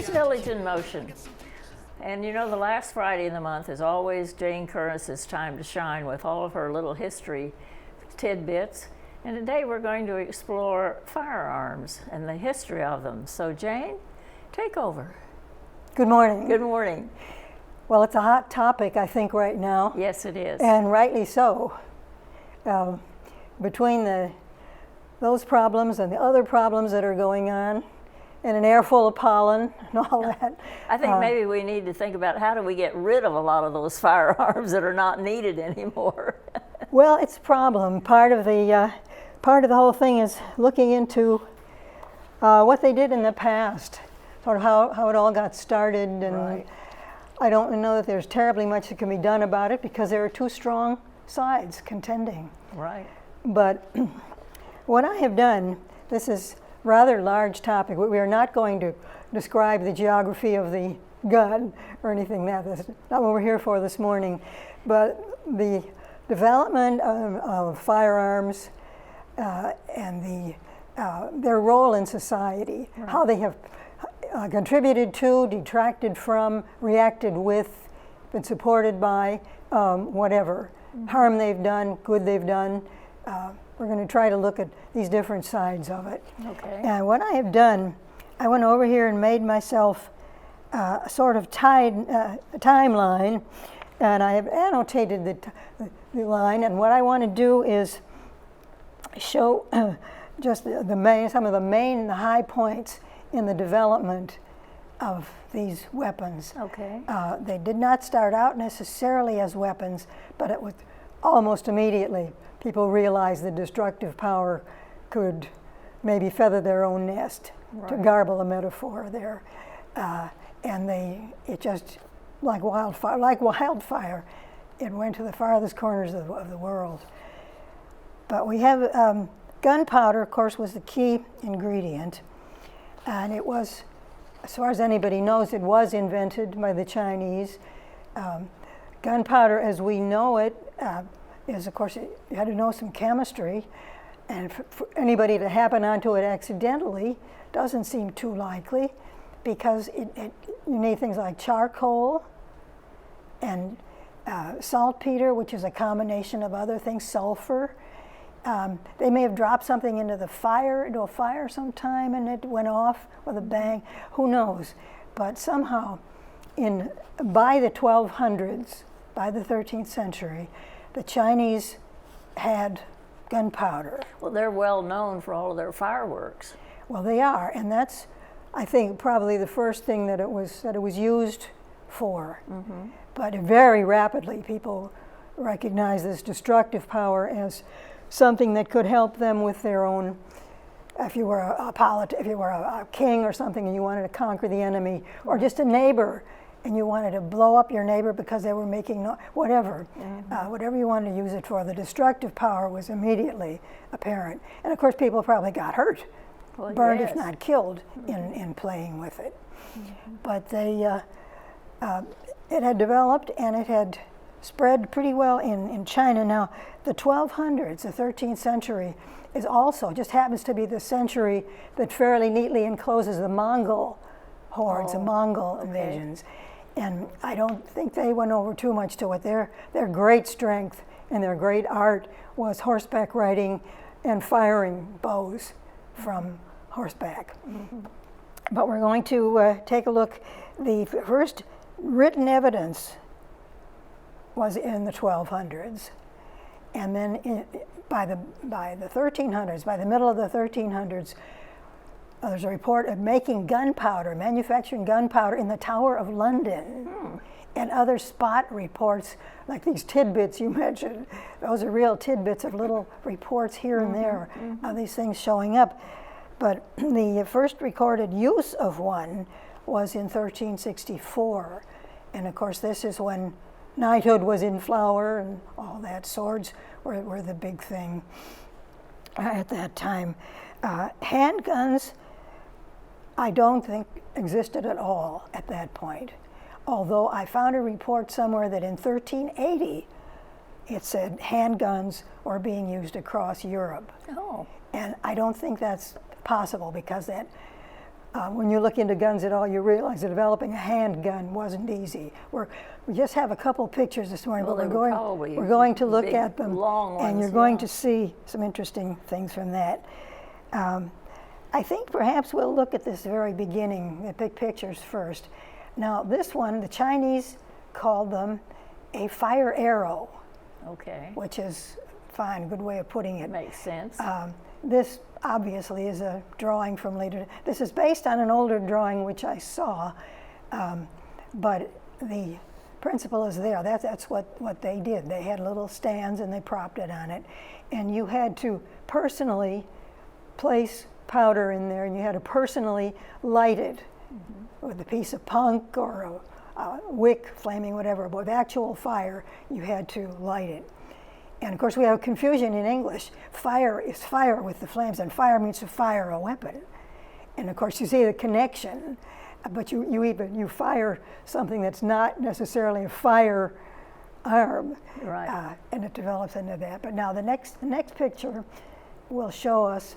It's Village in Motion. And you know, the last Friday of the month is always Jane Curtis's time to shine with all of her little history tidbits. And today we're going to explore firearms and the history of them. So Jane, take over. Good morning. Good morning. Well, it's a hot topic, I think, right now. Yes, it is. And rightly so. Between those problems and the other problems that are going on, and an air full of pollen and all that. I think maybe we need to think about how do we get rid of a lot of those firearms that are not needed anymore. Well, it's a problem. Part of the whole thing is looking into what they did in the past, sort of how it all got started. And Right. I don't know that there's terribly much that can be done about it because there are two strong sides contending. Right. But what I have done, this is a rather large topic. We are not going to describe the geography of the gun or anything that's not what we're here for this morning. But the development of firearms and their role in society, Right. how they have contributed to, detracted from, reacted with, been supported by, whatever. Harm they've done, good they've done. We're going to try to look at these different sides of it. Okay. And what I have done, I went over here and made myself a sort of timeline, and I have annotated the line. And what I want to do is show just some of the high points in the development of these weapons. Okay. They did not start out necessarily as weapons, but it was almost immediately people realized the destructive power could maybe feather their own nest, to Right. garble a metaphor there. And it just, like wildfire, it went to the farthest corners of the world. But we have gunpowder, of course, was the key ingredient. And it was, as far as anybody knows, it was invented by the Chinese. Gunpowder, as we know it, is, of course, you had to know some chemistry, and for anybody to happen onto it accidentally doesn't seem too likely, because you need things like charcoal and saltpeter, which is a combination of other things, sulfur. They may have dropped something into a fire sometime, and it went off with a bang. Who knows? But somehow, by the 1200s, by the 13th century, the Chinese had gunpowder. Well, they're well known for all of their fireworks. Well, they are, and that's, I think, probably the first thing that it was used for. Mm-hmm. But very rapidly, people recognized this destructive power as something that could help them with their own. If you were a king or something and you wanted to conquer the enemy, or just a neighbor and you wanted to blow up your neighbor because they were making whatever you wanted to use it for, the destructive power was immediately apparent. And of course, people probably got hurt, burned yes. if not killed, in playing with it. Mm-hmm. But it had developed and it had spread pretty well in China. Now, the 1200s, the 13th century, is also, just happens to be the century that fairly neatly encloses the Mongol hordes, the Mongol invasions. And I don't think they went over too much to it. Their great strength and their great art was horseback riding and firing bows from horseback. Mm-hmm. But we're going to take a look. The first written evidence was in the 1200s, and then by the 1300s, by the middle of the 1300s, there's a report of making gunpowder, manufacturing gunpowder in the Tower of London, and other spot reports, like these tidbits you mentioned. Those are real tidbits of little reports here and there of these things showing up. But the first recorded use of one was in 1364, and of course this is when knighthood was in flower and all that. Swords were the big thing at that time. Handguns, I don't think existed at all at that point. Although I found a report somewhere that in 1380, it said handguns were being used across Europe. Oh. And I don't think that's possible because When you look into guns at all, you realize that developing a handgun wasn't easy. We just have a couple pictures this morning, Well, but they we're going to look big, at them, long and ones, you're going yeah. to see some interesting things from that. I think perhaps we'll look at this very beginning, the big pictures first. Now, this one, the Chinese called them a fire arrow, Okay. which is fine, a good way of putting it. Makes sense. This obviously is a drawing from later. This is based on an older drawing which I saw, but the principle is there. That's what they did. They had little stands and they propped it on it, and you had to personally place powder in there, and you had to personally light it with a piece of punk or a wick, flaming, whatever. But with actual fire, you had to light it. And of course, we have confusion in English. Fire is fire with the flames, and fire means to fire a weapon. And of course, you see the connection, but you fire something that's not necessarily a firearm, Right. and it develops into that. But now the next picture will show us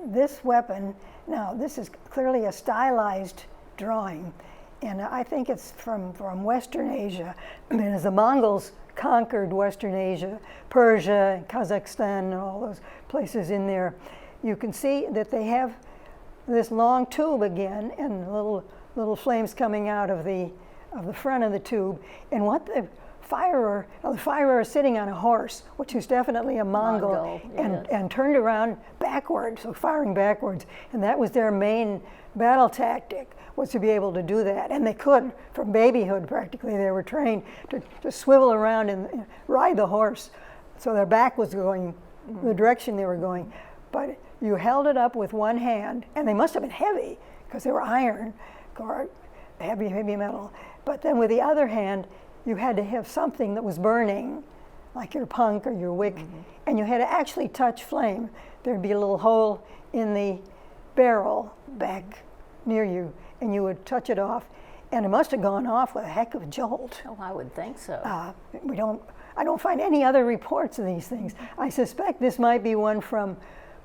this weapon. Now, this is clearly a stylized drawing, and I think it's from Western Asia. And as the Mongols conquered Western Asia, Persia, Kazakhstan, and all those places in there, you can see that they have this long tube again, and little flames coming out of the front of the tube. And what the firer is sitting on a horse, which is definitely a Mongol, yes. and turned around backwards, so firing backwards. And that was their main battle tactic, was to be able to do that. And they could, from babyhood practically, they were trained to swivel around and ride the horse. So their back was going the direction they were going. But you held it up with one hand, and they must have been heavy, because they were iron, or heavy metal. But then with the other hand, you had to have something that was burning, like your punk or your wick, and you had to actually touch flame. There'd be a little hole in the barrel back near you, and you would touch it off, and it must have gone off with a heck of a jolt. Oh, I would think so. I don't find any other reports of these things. I suspect this might be one from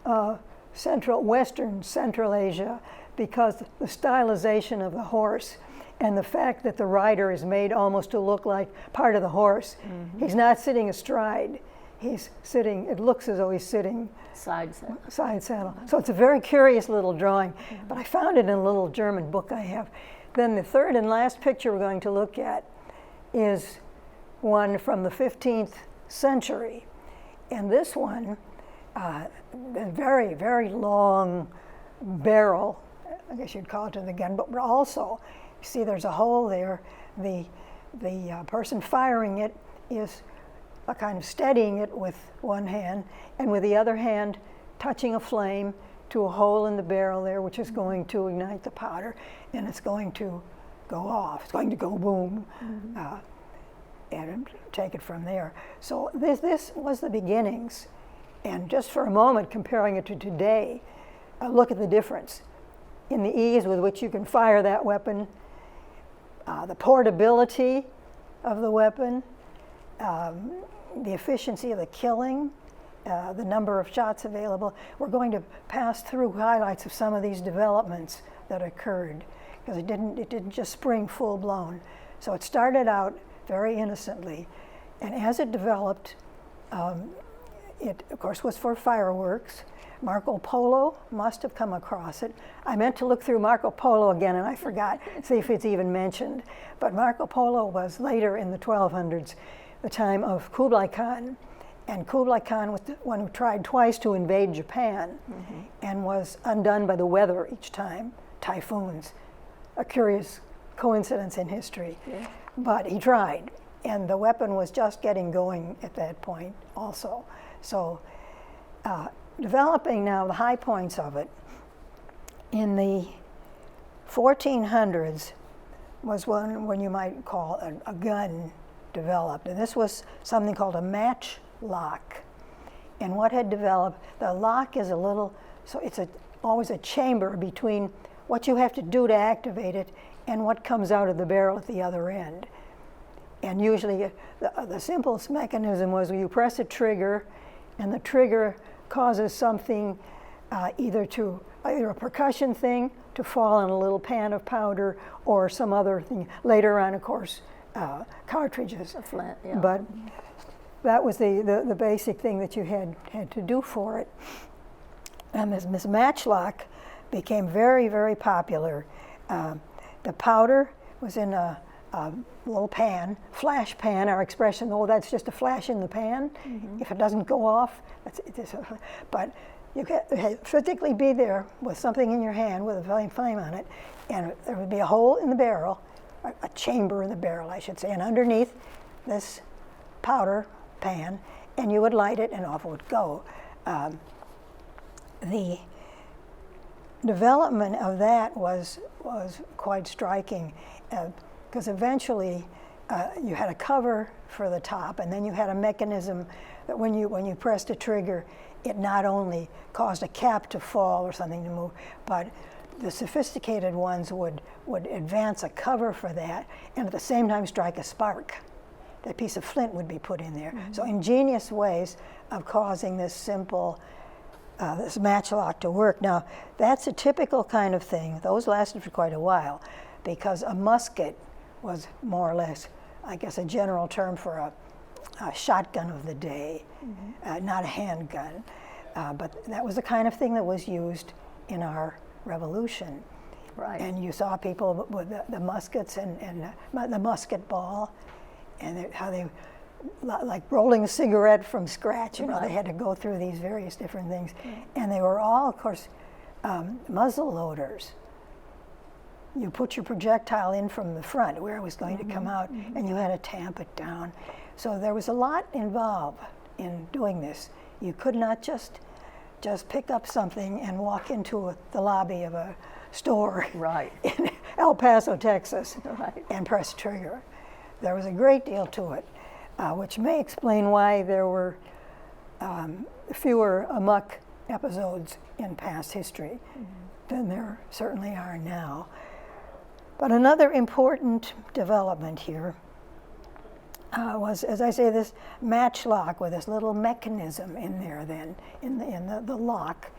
Western Central Asia, because the stylization of the horse and the fact that the rider is made almost to look like part of the horse. He's not sitting astride. He's sitting, it looks as though he's sitting Side saddle. side saddle. So it's a very curious little drawing, but I found it in a little German book I have. Then the third and last picture we're going to look at is one from the 15th century. And this one, a very, very long barrel, I guess you'd call it, to the gun, but also, you see there's a hole there. The person firing it is kind of steadying it with one hand, and with the other hand touching a flame to a hole in the barrel there, which is going to ignite the powder, and it's going to go off. It's going to go boom, and take it from there. So this was the beginnings. And just for a moment, comparing it to today, look at the difference in the ease with which you can fire that weapon, the portability of the weapon, the efficiency of the killing, the number of shots available. We're going to pass through highlights of some of these developments that occurred, because it didn't just spring full blown. So it started out very innocently, and as it developed, it of course was for fireworks. Marco Polo must have come across it. I meant to look through Marco Polo again, and I forgot, see if it's even mentioned. But Marco Polo was later in the 1200s, the time of Kublai Khan. And Kublai Khan was the one who tried twice to invade Japan, and was undone by the weather each time, typhoons. A curious coincidence in history. Yeah. But he tried, and the weapon was just getting going at that point also. So developing now the high points of it, in the 1400s was when you might call a gun developed. And this was something called a matchlock. And what had developed, the lock is so it's always a chamber between what you have to do to activate it and what comes out of the barrel at the other end. And usually the simplest mechanism was you press a trigger, and the trigger causes something either a percussion thing to fall in a little pan of powder or some other thing. Later on, of course, cartridges. A flint, yeah. But that was the basic thing that you had to do for it. And this matchlock became very, very popular. The powder was in a little pan, flash pan, our expression, oh, that's just a flash in the pan. If it doesn't go off, but you could physically be there with something in your hand with a flame on it, and there would be a hole in the barrel, a chamber in the barrel, I should say, and underneath this powder pan, and you would light it and off it would go. The development of that was quite striking, because eventually you had a cover for the top, and then you had a mechanism that when you pressed a trigger, it not only caused a cap to fall or something to move, but the sophisticated ones would advance a cover for that, and at the same time strike a spark. That piece of flint would be put in there. So ingenious ways of causing this simple this matchlock to work. Now, that's a typical kind of thing. Those lasted for quite a while, because a musket was more or less, I guess, a general term for a shotgun of the day, not a handgun. But that was the kind of thing that was used in our revolution. Right. And you saw people with the muskets and the musket ball, and how they, like rolling a cigarette from scratch, you know, they had to go through these various different things. And they were all, of course, muzzle loaders. You put your projectile in from the front where it was going to come out, and you had to tamp it down. So there was a lot involved in doing this. You could not just pick up something and walk into the lobby of a store in El Paso, Texas, and press trigger. There was a great deal to it, which may explain why there were fewer amok episodes in past history than there certainly are now. But another important development here was, as I say, this matchlock with this little mechanism in there then, in the lock,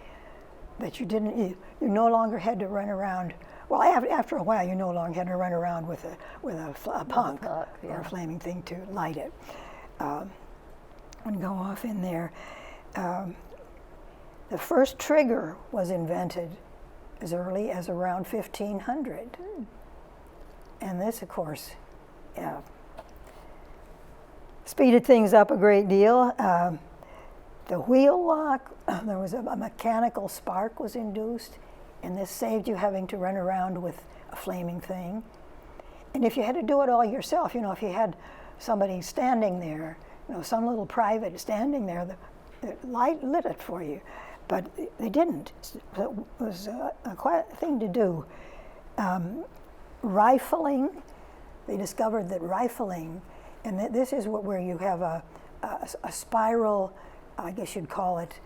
that you no longer had to run around. Well, after a while, you no longer had to run around with a punk or a flaming thing to light it and go off in there. The first trigger was invented as early as around 1500. And this, of course, speeded things up a great deal. The wheel lock, there was a mechanical spark was induced, and this saved you having to run around with a flaming thing. And if you had to do it all yourself, you know, if you had somebody standing there, you know, some little private standing there, the light lit it for you. But they didn't. It was a quiet thing to do. Rifling, they discovered that rifling, and this is where you have a spiral, I guess you'd call it,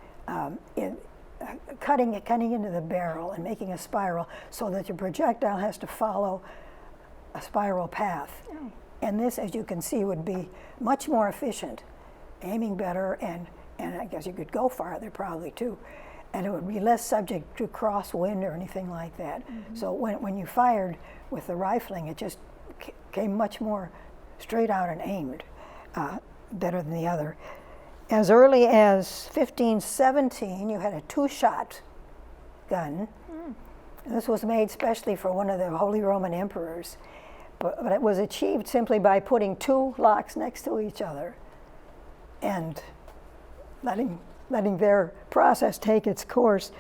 cutting into the barrel and making a spiral so that your projectile has to follow a spiral path. And this, as you can see, would be much more efficient, aiming better, and I guess you could go farther probably too. And it would be less subject to crosswind or anything like that. So when you fired with the rifling, it just came much more straight out and aimed better than the other. As early as 1517, you had a two-shot gun. This was made specially for one of the Holy Roman emperors, but it was achieved simply by putting two locks next to each other and letting their process take its course.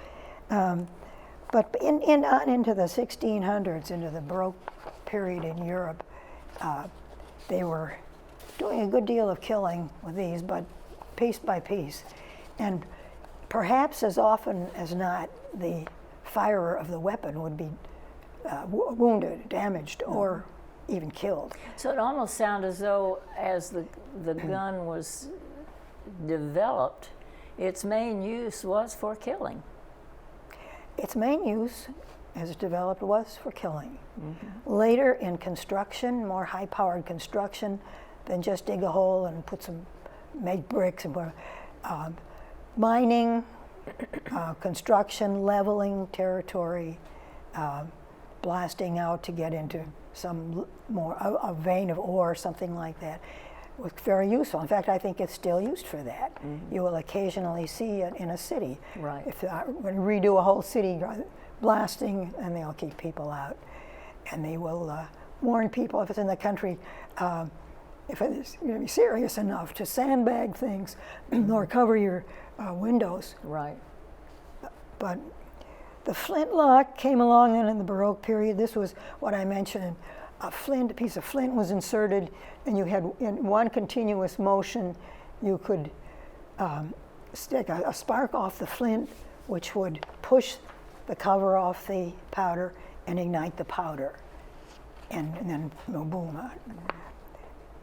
But into the 1600s, into the Baroque period in Europe, they were doing a good deal of killing with these, but piece by piece. And perhaps as often as not, the firer of the weapon would be wounded, damaged, or even killed. So it almost sounded as though as the gun was developed, its main use was for killing. Its main use, as it developed, was for killing. Later in construction, more high-powered construction, than just dig a hole and make bricks and mining, construction, leveling territory, blasting out to get into some more, a vein of ore, something like that. It was very useful. In fact, I think it's still used for that. You will occasionally see it in a city. Right. If I would redo a whole city blasting, and they'll keep people out. And they will warn people if it's in the country, if it's going to be serious enough to sandbag things or cover your windows. Right. But the flintlock came along then in the Baroque period. This was what I mentioned. A piece of flint was inserted, and you had, in one continuous motion, you could stick a spark off the flint, which would push the cover off the powder and ignite the powder, and then boom.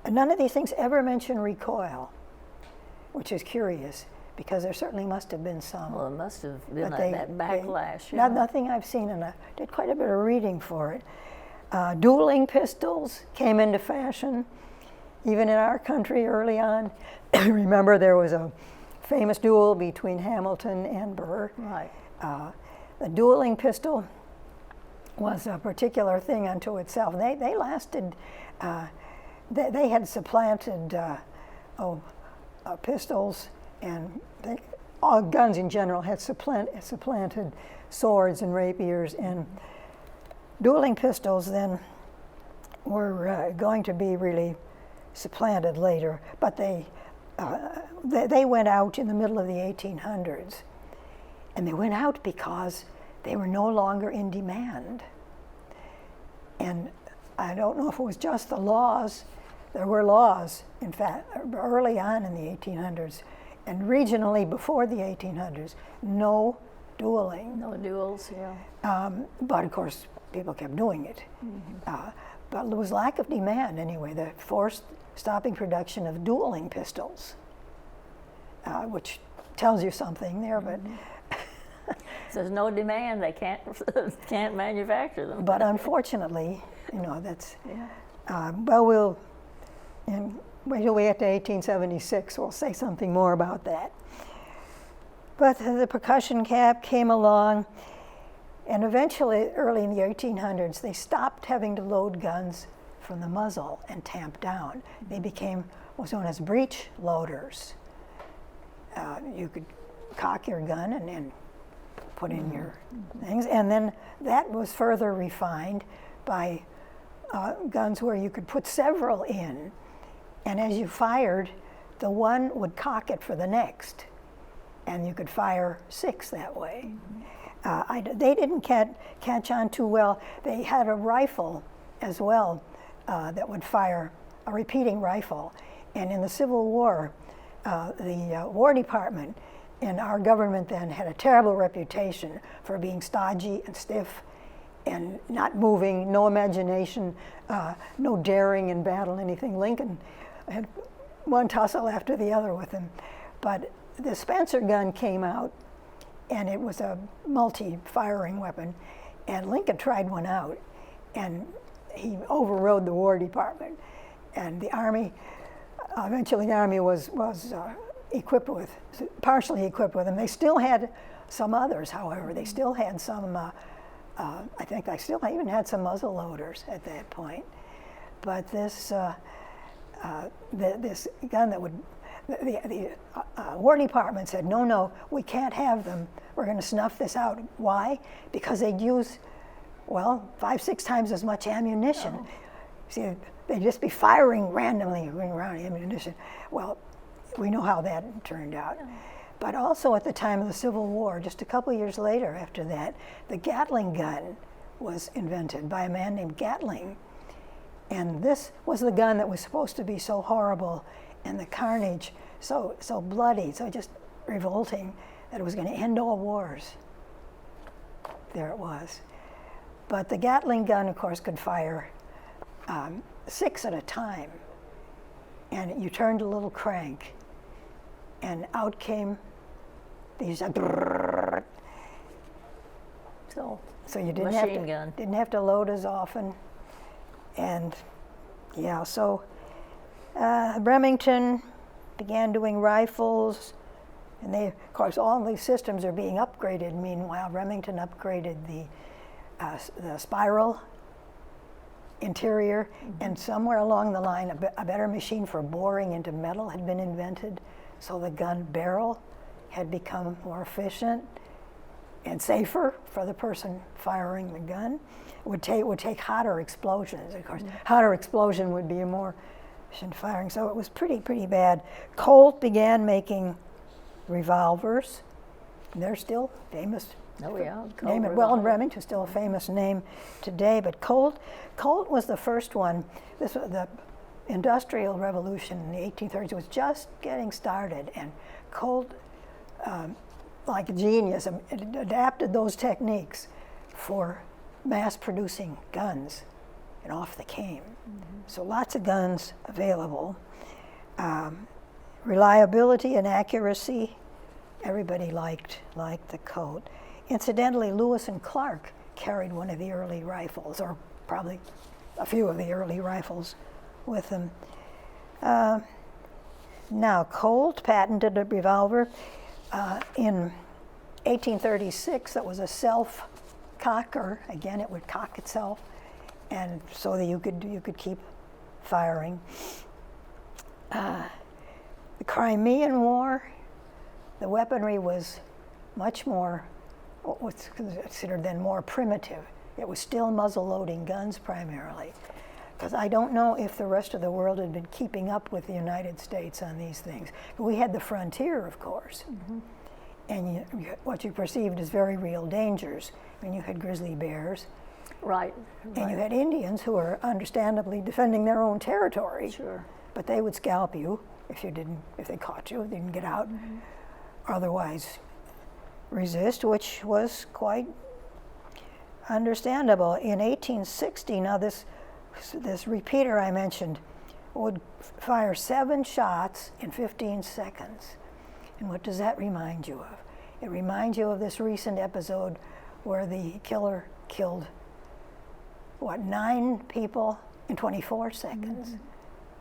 And none of these things ever mention recoil, which is curious, because there certainly must have been some. Well, it must have been that backlash. Nothing I've seen, and I did quite a bit of reading for it. Dueling pistols came into fashion, even in our country early on. Remember, there was a famous duel between Hamilton and Burr. Right. The dueling pistol was a particular thing unto itself. They lasted, they had supplanted pistols, and all guns in general had supplanted swords and rapiers, and dueling pistols then were going to be really supplanted later, but they went out in the middle of the 1800s. And they went out because they were no longer in demand. And I don't know if it was just the laws. There were laws, in fact, early on in the 1800s, and regionally before the 1800s, no dueling. No duels, yeah. But of course, people kept doing it. But there was lack of demand anyway, that forced stopping production of dueling pistols, which tells you something there, but So there's no demand, they can't manufacture them. But unfortunately, that's, Yeah. Well, wait till we get to 1876, we'll say something more about that. But the percussion cap came along, and eventually, early in the 1800s, they stopped having to load guns from the muzzle and tamp down. They became what's known as breech loaders. You could cock your gun and then put in your things, and then that was further refined by guns where you could put several in, and as you fired, the one would cock it for the next, and you could fire 6 that way. They didn't catch on too well. They had a rifle as well that would fire, a repeating rifle, and in the Civil War, the War Department in our government then had a terrible reputation for being stodgy and stiff and not moving, no imagination, no daring in battle, anything. Lincoln had one tussle after the other with him. But the Spencer gun came out, and it was a multi-firing weapon, and Lincoln tried one out, and he overrode the War Department. And the Army, eventually the Army was partially equipped with them. They still had some others, however. They still had some, I think I still even had some muzzle loaders at that point. But this this gun that would, the War Department said, no, we can't have them. We're going to snuff this out. Why? Because they'd use, 5-6 times as much ammunition. Oh. See, they'd just be firing randomly around ammunition. Well, we know how that turned out. Yeah. But also at the time of the Civil War, just a couple years later after that, the Gatling gun was invented by a man named Gatling. And this was the gun that was supposed to be so horrible, and the carnage so bloody, so just revolting, that it was going to end all wars. There it was. But the Gatling gun, of course, could fire 6 at a time. And you turned a little crank, and out came these. So you didn't have to load as often. And so Remington began doing rifles, And they, of course, all these systems are being upgraded. Meanwhile, Remington upgraded the spiral interior, and somewhere along the line, a better machine for boring into metal had been invented, so the gun barrel had become more efficient and safer for the person firing the gun. It would take hotter explosions, of course. Hotter explosion would be a more efficient firing, so it was pretty bad. Colt began making revolvers. They're still famous. Oh yeah, Name it. Well, Remington's still a famous name today, but Colt was the first one. This was the Industrial Revolution in the 1830s was just getting started, and Colt, like a genius, adapted those techniques for mass producing guns, and off they came. So lots of guns available. Reliability and accuracy, everybody liked the Colt. Incidentally, Lewis and Clark carried one of the early rifles, or probably a few of the early rifles with them. Now, Colt patented a revolver in 1836 that was a self-cocker. Again, it would cock itself, and so that you could keep firing. The Crimean War, the weaponry was much more, what's considered then more primitive. It was still muzzle-loading guns primarily, because I don't know if the rest of the world had been keeping up with the United States on these things. We had the frontier, of course, and what you perceived as very real dangers. I mean, you had grizzly bears, right, and you had Indians who were understandably defending their own territory. Sure. But they would scalp you if they caught you, didn't get out. Otherwise, resist, which was quite understandable. In 1860, now this repeater I mentioned would fire 7 shots in 15 seconds. And what does that remind you of? It reminds you of this recent episode where the killer killed, 9 people in 24 seconds,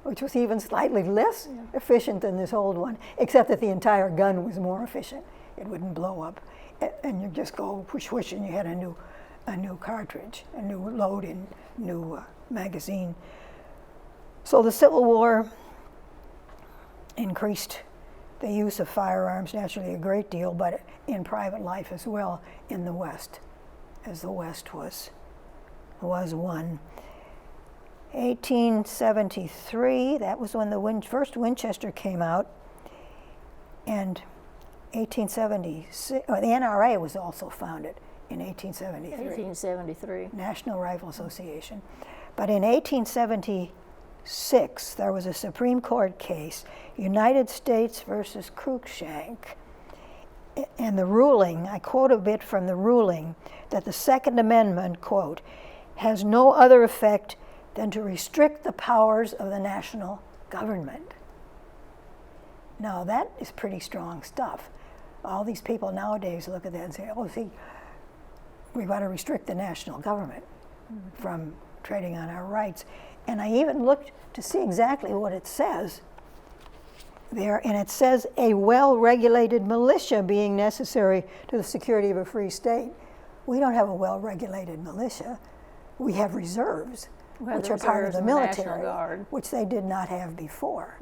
which was even slightly less efficient than this old one, except that the entire gun was more efficient. It wouldn't blow up, and you just go whoosh, and you had a new cartridge, a new load in, new magazine. So the Civil War increased the use of firearms naturally a great deal, but in private life as well in the West, as the West was one. 1873, that was when the first Winchester came out, and 1876, the NRA was also founded in 1873. 1873. National Rifle Association. But in 1876, there was a Supreme Court case, United States versus Cruikshank, and the ruling, I quote a bit from the ruling, that the Second Amendment, quote, has no other effect than to restrict the powers of the national government. Now that is pretty strong stuff. All these people nowadays look at that and say, oh, see, we've got to restrict the national government from trading on our rights. And I even looked to see exactly what it says there, and it says a well-regulated militia being necessary to the security of a free state. We don't have a well-regulated militia. We have reserves, which are part of the military, which they did not have before.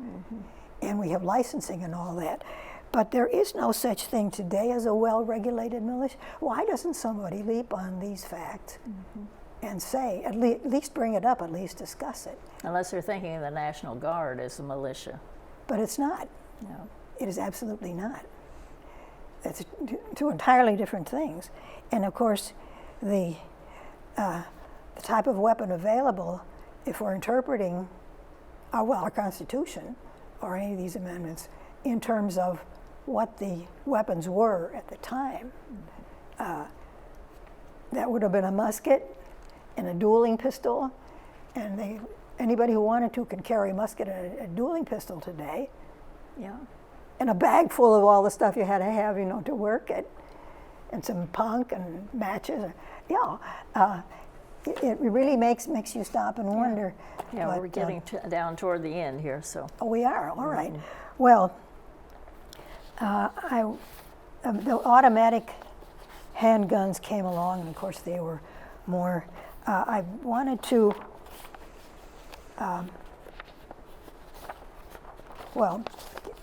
And we have licensing and all that. But there is no such thing today as a well-regulated militia. Why doesn't somebody leap on these facts and say, at least bring it up, at least discuss it? Unless they're thinking of the National Guard as a militia. But it's not. No. It is absolutely not. It's two entirely different things. And of course, the type of weapon available, if we're interpreting our Constitution or any of these amendments in terms of what the weapons were at the time, that would have been a musket and a dueling pistol, and anybody who wanted to can carry a musket and a dueling pistol today. Yeah. And a bag full of all the stuff you had to have, to work it, and some punk and matches. It really makes you stop and wonder. Yeah, but, we're getting down toward the end here, so. Oh, we are. All right. Well, The automatic handguns came along, and of course they were more. I wanted to. Well,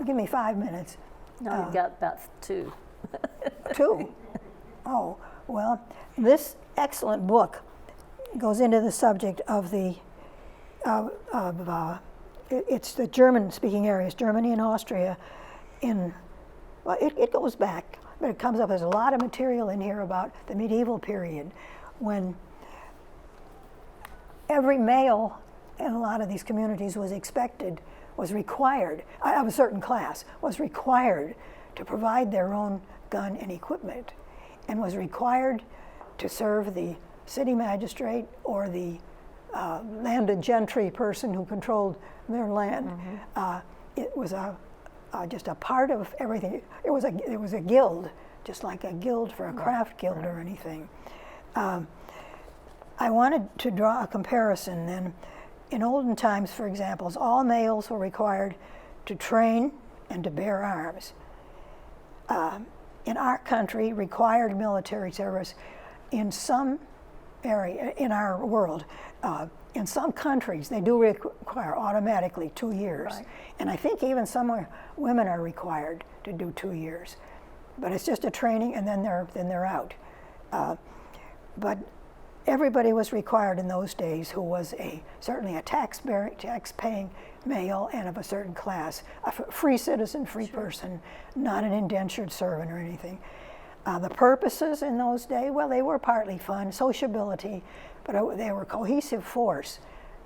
give me 5 minutes. No, you've got about 2. 2? Oh, well, this excellent book goes into the subject of the, it's the German-speaking areas, Germany and Austria, well, it goes back, but it comes up, there's a lot of material in here about the medieval period, when every male in a lot of these communities was required, of a certain class, was required to provide their own gun and equipment, and was required to serve the city magistrate or the landed gentry person who controlled their land. It was just a part of everything. It was a guild, just like a guild for a craft guild or anything. I wanted to draw a comparison then. In olden times, for example, all males were required to train and to bear arms. In our country, required military service in some area, in our world, in some countries, they do require automatically 2 years. Right. And I think even some women are required to do 2 years. But it's just a training, and then they're out. But everybody was required in those days who was certainly a tax-paying male and of a certain class, a free citizen, free person, not an indentured servant or anything. The purposes in those days, well, they were partly fun, sociability, but they were a cohesive force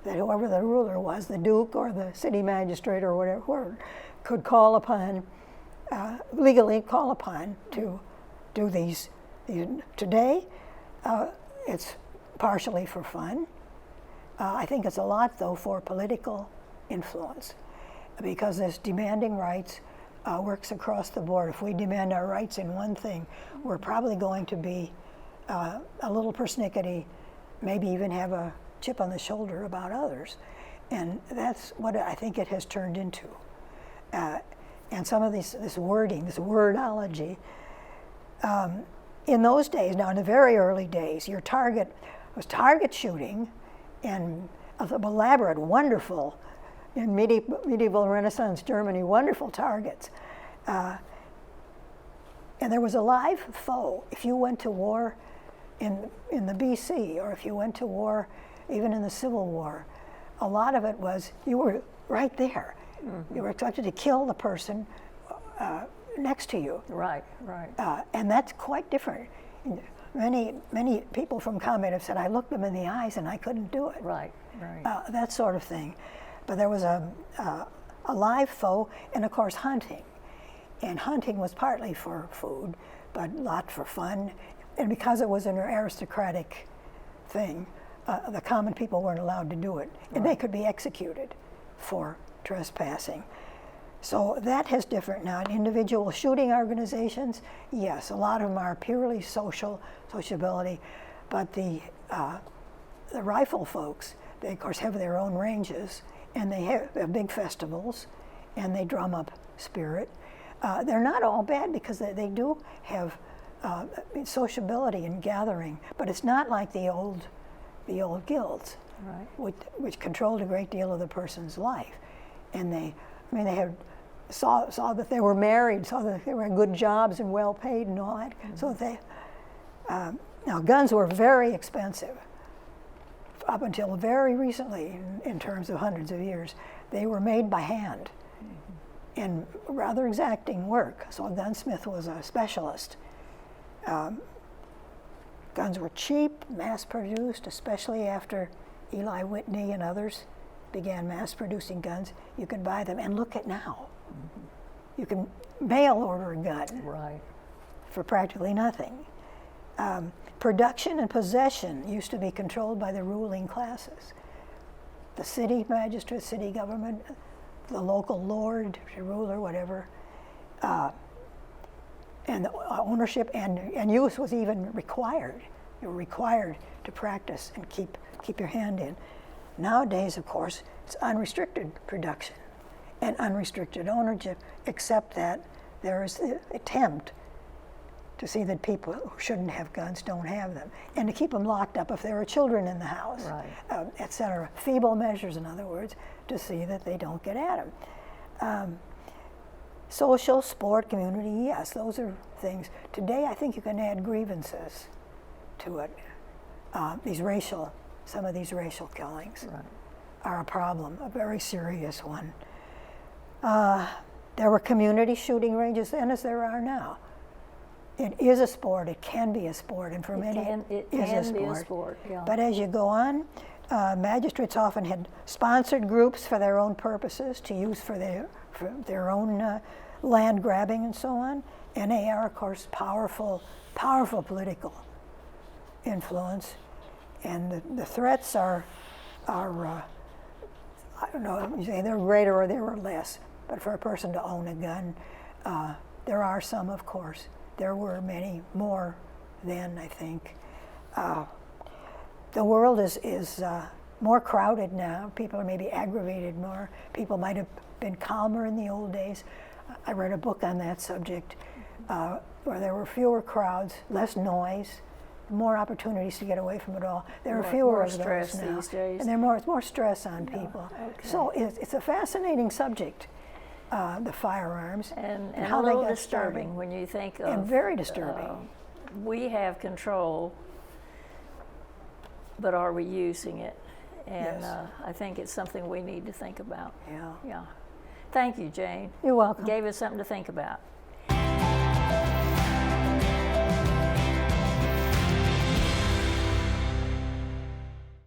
that whoever the ruler was, the duke or the city magistrate or whatever, could call upon, legally call upon to do these. Today, it's partially for fun. I think it's a lot, though, for political influence, because this demanding rights works across the board. If we demand our rights in one thing, we're probably going to be a little persnickety, maybe even have a chip on the shoulder about others. And that's what I think it has turned into. And some of this wording, this wordology, in those days, now in the very early days, your target was target shooting and elaborate, wonderful, in medieval Renaissance Germany, wonderful targets. And there was a live foe. If you went to war in the BC, or if you went to war even in the Civil War, a lot of it was you were right there. Mm-hmm. You were expected to kill the person next to you. Right. And that's quite different. Many people from combat have said, I looked them in the eyes and I couldn't do it. Right. That sort of thing. But there was a live foe, and of course hunting. And hunting was partly for food, but a lot for fun. And because it was an aristocratic thing, the common people weren't allowed to do it. And they could be executed for trespassing. So that has different now. In individual shooting organizations, yes, a lot of them are purely sociability, but the rifle folks, they of course have their own ranges, and they have big festivals, and they drum up spirit. They're not all bad because they do have sociability and gathering, but it's not like the old guilds, right, which controlled a great deal of the person's life, and they had saw that they were married, saw that they were in good jobs and well paid and all that. Mm-hmm. So they now guns were very expensive up until very recently, in terms of hundreds of years. They were made by hand, mm-hmm, and rather exacting work. So a gunsmith was a specialist. Guns were cheap, mass-produced, especially after Eli Whitney and others began mass-producing guns. You could buy them, and look at now. Mm-hmm. You can mail order a gun, right, for practically nothing. Production and possession used to be controlled by the ruling classes. The city magistrate, city government, the local lord, ruler, whatever. And ownership and use was even required. You were required to practice and keep your hand in. Nowadays, of course, it's unrestricted production and unrestricted ownership, except that there is the attempt to see that people who shouldn't have guns don't have them, and to keep them locked up if there are children in the house, Right. et cetera. Feeble measures, in other words, to see that they don't get at them. Social, sport, community, yes, those are things. Today, I think you can add grievances to it. Some of these racial killings Right. are a problem, a very serious one. There were community shooting ranges then, as there are now. It is a sport, it can be a sport, and for many It is can be a sport, yeah. But as you go on, magistrates often had sponsored groups for their own purposes to use for their own land grabbing and so on. And they are, of course, powerful political influence. And the threats are I don't know, you say they're greater or they were less, but for a person to own a gun, there are some, of course. There were many more then, I think. The world is more crowded now. People are maybe aggravated more. People might have been calmer in the old days. I read a book on that subject where there were fewer crowds, less noise, more opportunities to get away from it all. There are fewer more of those stress now, these days. and there's more stress on people. Okay. So it's a fascinating subject, the firearms, And how a they little got disturbing started. when you think of. And very disturbing. We have control, but are we using it? And Yes. I think it's something we need to think about. Yeah. Yeah. Thank you, Jane. You're welcome. Gave us something to think about.